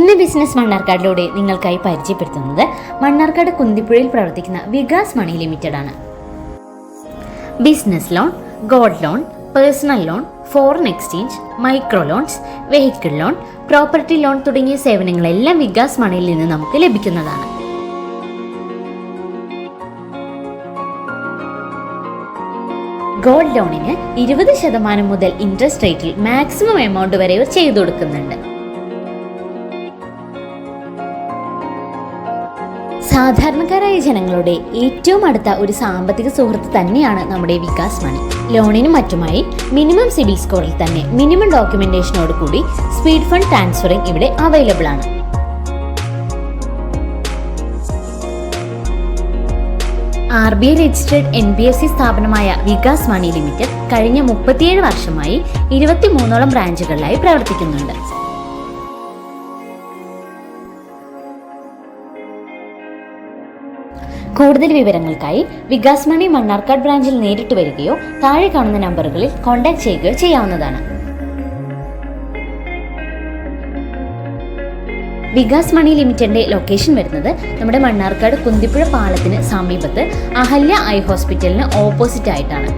ഇന്ന് ബിസിനസ് മണ്ണാർക്കാടിലൂടെ നിങ്ങൾക്കായി പരിചയപ്പെടുത്തുന്നത് മണ്ണാർക്കാട് കുന്തിപ്പുഴയിൽ പ്രവർത്തിക്കുന്ന വികാസ് മണി ലിമിറ്റഡ് ആണ്. Business loan, gold loan, personal loan, foreign exchange, micro loans, vehicle loan, property loan തുടങ്ങിയ സേവനങ്ങളെല്ലാം വികാസ് മണിയിൽ നിന്ന് നമുക്ക് ലഭിക്കുന്നതാണ്. ഗോൾഡ് ലോണിന് 20% മുതൽ ഇൻട്രസ്റ്റ് റേറ്റിൽ മാക്സിമം എമൗണ്ട് വരെ ചെയ്തു കൊടുക്കുന്നുണ്ട്. സാധാരണക്കാരായ ജനങ്ങളുടെ ഏറ്റവും അടുത്ത ഒരു സാമ്പത്തിക സുഹൃത്ത് തന്നെയാണ് നമ്മുടെ വികാസ് മണി. ലോണിനും മറ്റുമായി മിനിമം സിബിൽ സ്കോറിൽ തന്നെ മിനിമം ഡോക്യുമെന്റേഷനോട് കൂടി സ്പീഡ് ഫണ്ട് ട്രാൻസ്ഫറിംഗ് ഇവിടെ അവൈലബിൾ ആണ്. RBI രജിസ്ട്രേഡ് NBFC സ്ഥാപനമായ വികാസ് മണി ലിമിറ്റഡ് കഴിഞ്ഞ 37 വർഷമായി 23ഓളം ബ്രാഞ്ചുകളിലായി പ്രവർത്തിക്കുന്നുണ്ട്. കൂടുതൽ വിവരങ്ങൾക്കായി വികാസ് മണി മണ്ണാർക്കാട് ബ്രാഞ്ചിൽ നേരിട്ട് വരികയോ താഴെ കാണുന്ന നമ്പറുകളിൽ കോൺടാക്ട് ചെയ്യുകയോ ചെയ്യാവുന്നതാണ്. വികാസ് മണി ലിമിറ്റഡിന്റെ ലൊക്കേഷൻ വരുന്നത് നമ്മുടെ മണ്ണാർക്കാട് കുന്തിപ്പുഴ പാലത്തിന് സമീപത്ത് അഹല്യ ഐ ഹോസ്പിറ്റലിന് ഓപ്പോസിറ്റ് ആയിട്ടാണ്.